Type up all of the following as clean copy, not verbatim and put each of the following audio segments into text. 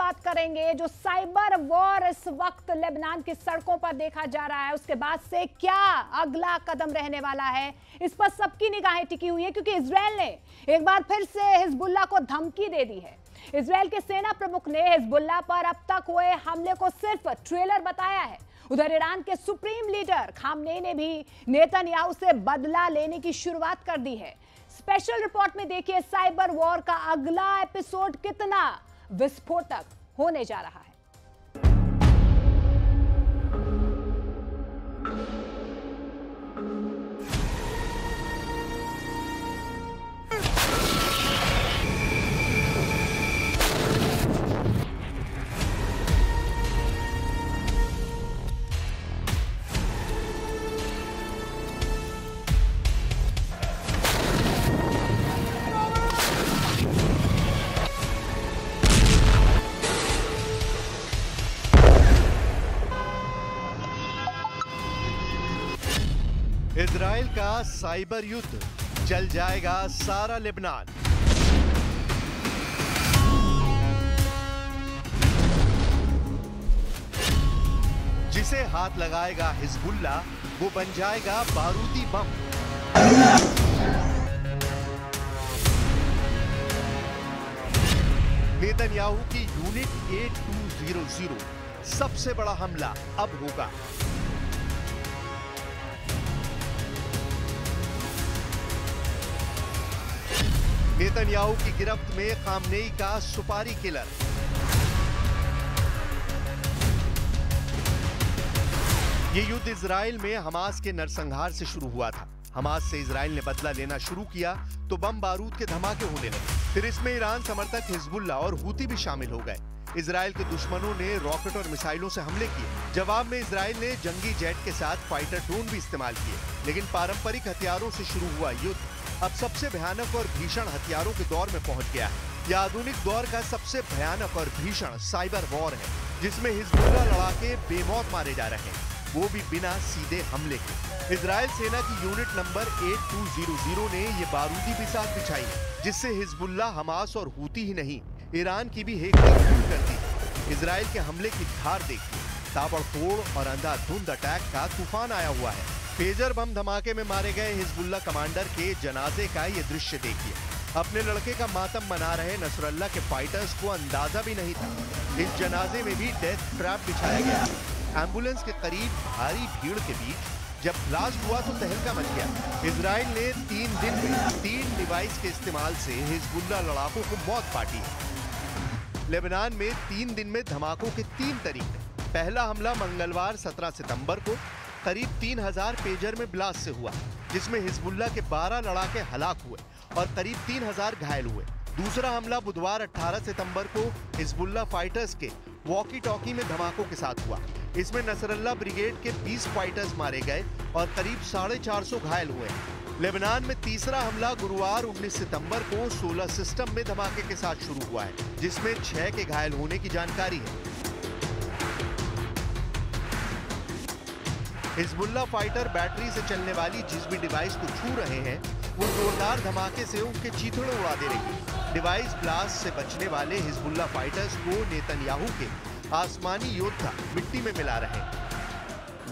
बात करेंगे जो साइबर वॉर इस वक्त लेबनान की सड़कों पर देखा जा रहा है, उसके बाद से क्या अगला कदम रहने वाला है, इस पर सबकी निगाहें टिकी हुई है क्योंकि इजराइल ने एक बार फिर से हिजबुल्लाह को धमकी दे दी है। इजराइल के सेना प्रमुख ने हिजबुल्लाह पर अब तक हुए हमले को सिर्फ ट्रेलर बताया है। उधर ईरान के सुप्रीम लीडर खामनेई ने भी नेतन्याहू से बदला लेने की शुरुआत कर दी है। स्पेशल रिपोर्ट में देखिए साइबर वॉर का अगला एपिसोड कितना विस्फोटक होने जा रहा है। इजराइल का साइबर युद्ध, जल जाएगा सारा लेबनान। जिसे हाथ लगाएगा हिजबुल्लाह वो बन जाएगा बारूदी बम। नेतन्याहू की यूनिट 8200 सबसे बड़ा हमला अब होगा। नेतन्याहू की गिरफ्त में खामनेई का सुपारी किलर। ये युद्ध इजराइल में हमास के नरसंहार से शुरू हुआ था। हमास से इजराइल ने बदला लेना शुरू किया तो बम बारूद के धमाके होने लगे। फिर इसमें ईरान समर्थक हिजबुल्लाह और हूती भी शामिल हो गए। इजराइल के दुश्मनों ने रॉकेट और मिसाइलों से हमले किए। जवाब में इजराइल ने जंगी जेट के साथ फाइटर ड्रोन भी इस्तेमाल किए। लेकिन पारंपरिक हथियारों से शुरू हुआ युद्ध अब सबसे भयानक और भीषण हथियारों के दौर में पहुंच गया है। यह आधुनिक दौर का सबसे भयानक और भीषण साइबर वॉर है, जिसमें हिजबुल्लाह लड़ाके बेमौत मारे जा रहे हैं, वो भी बिना सीधे हमले के। इजराइल सेना की यूनिट नंबर 8200 ने ये बारूदी बिसात बिछाई है, जिससे हिजबुल्लाह, हमास और हूती ही नहीं, ईरान की भी हेकड़ी दूर करती है। इजराइल के हमले की धार देखिए, ताबड़तोड़ और अंधाधुंध अटैक का तूफान आया हुआ है। पेजर बम धमाके में मारे गए हिजबुल्लाह कमांडर के जनाजे का ये दृश्य देखिए। अपने लड़के का मातम मना रहे नसरल्लाह के फाइटर्स को अंदाजा भी नहीं था इस जनाजे में भी डेथ ट्रैप बिछाया गया। एम्बुलेंस के करीब भारी भीड़ के बीच जब ब्लास्ट हुआ तो तहलका मच गया। इजराइल ने 3 दिन में 3 डिवाइस के इस्तेमाल से हिजबुल्लाह लड़ाकों को मौत पाटी है। लेबनान में 3 दिन में धमाकों के 3 तरीके। पहला हमला मंगलवार 17 सितंबर को करीब 3000 पेजर में ब्लास्ट से हुआ, जिसमें हिजबुल्लाह के 12 लड़ाके हलाक हुए और करीब 3000 घायल हुए। दूसरा हमला बुधवार 18 सितंबर को हिजबुल्लाह फाइटर्स के वॉकी टॉकी में धमाकों के साथ हुआ। इसमें नसरल्लाह ब्रिगेड के 20 फाइटर्स मारे गए और करीब 450 घायल हुए। लेबनान में तीसरा हमला गुरुवार 19 सितंबर को 16 सिस्टम में धमाके के साथ शुरू हुआ है, जिसमें 6 के घायल होने की जानकारी है। हिजबुल्लाह फाइटर बैटरी से चलने वाली जिस भी डिवाइस को छू रहे हैं वो जोरदार धमाके से उनके चीथड़े उड़ा दे रही है। डिवाइस ब्लास्ट से बचने वाले हिजबुल्लाह फाइटर्स को नेतन्याहू के आसमानी योद्धा मिट्टी में मिला रहे हैं।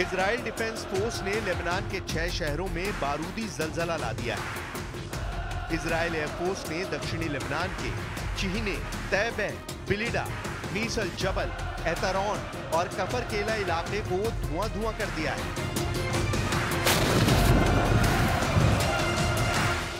इजराइल डिफेंस फोर्स ने लेबनान के 6 शहरों में बारूदी जलजला ला दिया है। इजराइल एयरफोर्स ने दक्षिणी लेबनान के चिहने, तैबे, बिलिडा, मीसल जबल, एतरॉन और कफर केला इलाके को धुआं कर दिया है।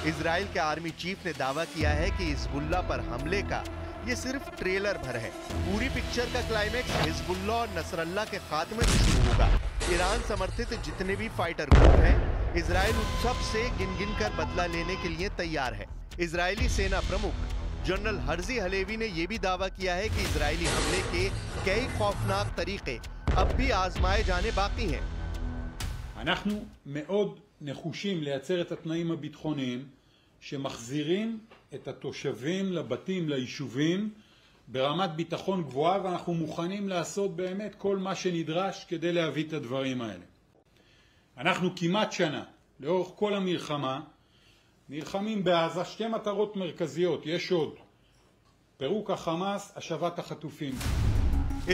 इजराइल के आर्मी चीफ ने दावा किया है कि हिजबुल्लाह पर हमले का ये सिर्फ ट्रेलर भर है। पूरी पिक्चर का क्लाइमेक्स हिजबुल्लाह और नसरल्लाह के खात्मे से शुरू होगा। ईरान समर्थित जितने भी फाइटर ग्रुप हैं, इजराइल उन सब से गिन कर बदला लेने के लिए तैयार है। इजरायली सेना प्रमुख जनरल हर्जी हलेवी ने यह भी दावा किया है कि इजरायली हमले के कई खौफनाक तरीके अब भी आजमाए जाने बाकी हैं। אנחנו מאוד נחושים לייצר את התנאים הביטחוניים שמחזירים את התושבים לבתים, ליישובים, ברמת ביטחון גבוהה, ואנחנו מוכנים לעשות באמת כל מה שנדרש כדי להביא את הדברים האלה. אנחנו כמעט שנה, לאורך כל המלחמה, נלחמים בעזה שתי מטרות מרכזיות, יש עוד. פירוק החמאס, השבת החטופים.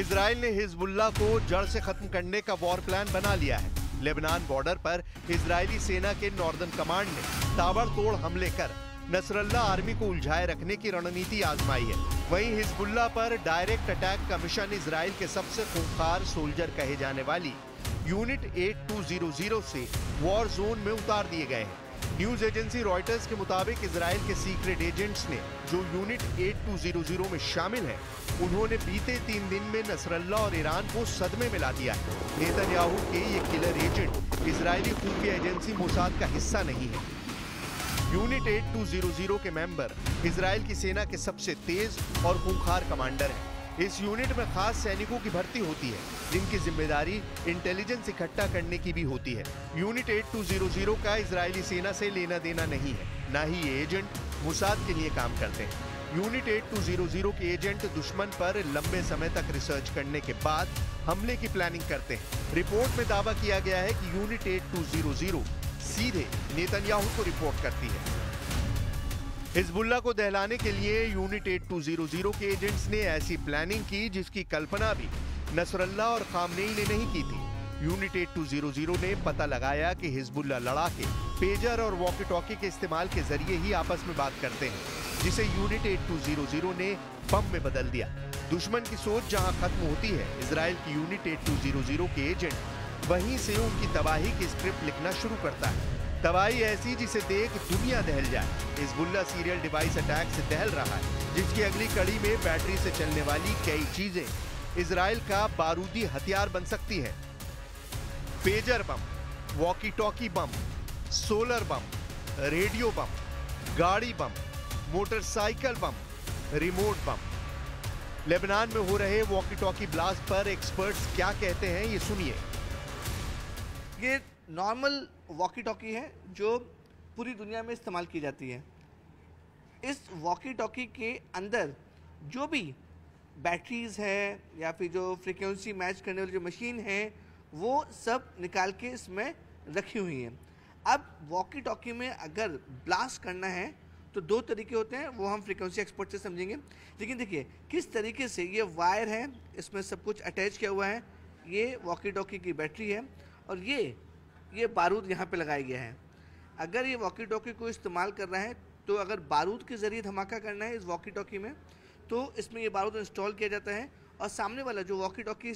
इजराइल ने हिजबुल्लाह को जड़ से खत्म करने का वॉर प्लान बना लिया है। लेबनान बॉर्डर पर इजरायली सेना के नॉर्दर्न कमांड ने ताबड़तोड़ हमले कर नसरल्ला आर्मी को उलझाए रखने की रणनीति आजमाई है। वहीं हिजबुल्लाह पर डायरेक्ट अटैक का मिशन इजराइल के सबसे खूंखार सोल्जर कहे जाने वाली यूनिट 8200 से वॉर जोन में उतार दिए गए हैं। न्यूज एजेंसी रॉयटर्स के मुताबिक इजराइल के सीक्रेट एजेंट्स ने जो यूनिट 8200 में शामिल हैं, उन्होंने बीते 3 दिन में नसरल्ला और ईरान को सदमे में ला दिया है। नेतन्याहू के ये किलर एजेंट इजरायली खुफिया एजेंसी मोसाद का हिस्सा नहीं है। यूनिट 8200 के मेंबर इजराइल की सेना के सबसे तेज और खूंखार कमांडर हैं। इस यूनिट में खास सैनिकों की भर्ती होती है, जिनकी जिम्मेदारी इंटेलिजेंस इकट्ठा करने की भी होती है। यूनिट 8200 का इजरायली सेना से लेना देना नहीं है, न ही ये एजेंट मोसाद के लिए काम करते हैं। यूनिट 8200 के एजेंट दुश्मन पर लंबे समय तक रिसर्च करने के बाद हमले की प्लानिंग करते हैं। रिपोर्ट में दावा किया गया है कि यूनिट 8200 सीधे नेतन्याहू को रिपोर्ट करती है। हिजबुल्लाह को दहलाने के लिए यूनिट 8200 के एजेंट्स ने ऐसी प्लानिंग की जिसकी कल्पना भी नसरल्ला और खामनेई ने नहीं की थी। यूनिट 8200 ने पता लगाया कि हिजबुल्लाह लड़ाके पेजर और वॉकी टॉकी के इस्तेमाल के जरिए ही आपस में बात करते हैं, जिसे यूनिट 8200 ने बम में बदल दिया। दुश्मन की सोच जहां खत्म होती है, इजराइल की यूनिट 8200 के एजेंट वहीं से उनकी तबाही की स्क्रिप्ट लिखना शुरू करता है। तबाही ऐसी जिसे देख दुनिया दहल जाए। हिजबुल्लाह सीरियल डिवाइस अटैक से दहल रहा है, जिसकी अगली कड़ी में बैटरी से चलने वाली कई चीजें इजराइल का बारूदी हथियार बन सकती है। पेजर बम, वॉकी टॉकी बम, सोलर बम, रेडियो बम, गाड़ी बम, मोटरसाइकिल बम, रिमोट बम। लेबनान में हो रहे वॉकी टॉकी ब्लास्ट पर एक्सपर्ट्स क्या कहते हैं, ये सुनिए। ये नॉर्मल वॉकी टॉकी है जो पूरी दुनिया में इस्तेमाल की जाती है। इस वॉकी टॉकी के अंदर जो भी बैटरीज है या फिर जो फ्रीक्वेंसी मैच करने वाली जो मशीन है, वो सब निकाल के इसमें रखी हुई हैं। अब वॉकी टॉकी में अगर ब्लास्ट करना है तो 2 तरीके होते हैं, वो हम फ्रीक्वेंसी एक्सपर्ट से समझेंगे। लेकिन देखिए किस तरीके से ये वायर है, इसमें सब कुछ अटैच किया हुआ है। ये वॉकी टॉकी की बैटरी है और ये बारूद यहाँ पे लगाया गया है। अगर ये वॉकी टॉकी को इस्तेमाल कर रहा है तो अगर बारूद के ज़रिए धमाका करना है इस वॉकी टॉकी में, तो इसमें ये बारूद इंस्टॉल किया जाता है और सामने वाला जो वॉकी टॉकी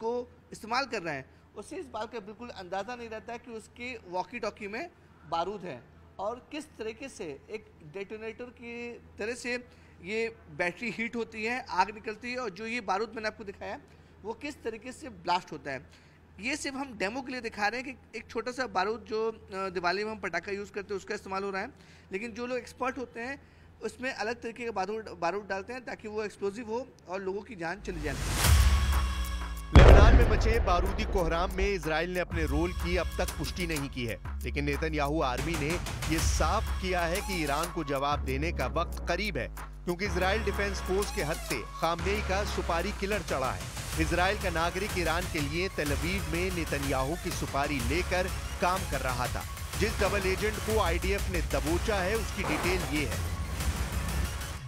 को इस्तेमाल कर रहा है उसे इस बात का बिल्कुल अंदाज़ा नहीं रहता है कि उसके वॉकी टॉकी में बारूद है और किस तरीके से एक डेटोनेटर की तरह से ये बैटरी हीट होती है, आग निकलती है और जो ये बारूद मैंने आपको दिखाया वो किस तरीके से ब्लास्ट होता है। ये सिर्फ हम डेमो के लिए दिखा रहे हैं कि एक छोटा सा बारूद जो दिवाली में हम पटाखा यूज़ करते हैं उसका इस्तेमाल हो रहा है, लेकिन जो लोग एक्सपर्ट होते हैं उसमें अलग तरीके का बारूद डालते हैं ताकि वो एक्सप्लोजिव हो और लोगों की जान चली जाए। लेबनान में मचे बारूदी कोहराम में इजराइल ने अपने रोल की अब तक पुष्टि नहीं की है, लेकिन नेतन्याहू आर्मी ने ये साफ किया है कि ईरान को जवाब देने का वक्त करीब है, क्योंकि इजराइल डिफेंस फोर्स के हत्थे खामनेई का सुपारी किलर चढ़ा है। इजराइल का नागरिक ईरान के लिए तेल अवीव में नेतन्याहू की सुपारी लेकर काम कर रहा था। जिस डबल एजेंट को आईडीएफ ने दबोचा है उसकी डिटेल ये है।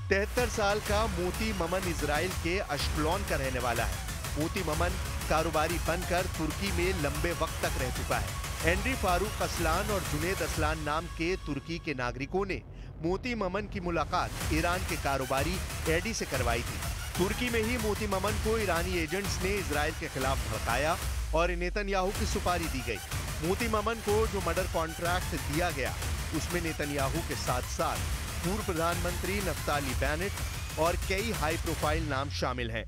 73 साल का मोती ममन इजराइल के अश्कलोन का रहने वाला है। मोती ममन कारोबारी बनकर तुर्की में लंबे वक्त तक रह चुका है। हेनरी फारूक असलान और जुनेद असलान नाम के तुर्की के नागरिकों ने मोती ममन की मुलाकात ईरान के कारोबारी एडी से करवाई थी। तुर्की में ही मोती ममन को ईरानी एजेंट्स ने इजराइल के खिलाफ भड़काया और नेतन्याहू की सुपारी दी गई। मोती ममन को जो मर्डर कॉन्ट्रैक्ट दिया गया उसमें नेतन्याहू के साथ साथ पूर्व प्रधानमंत्री नफ्ताली बेनेट और कई हाई प्रोफाइल नाम शामिल हैं।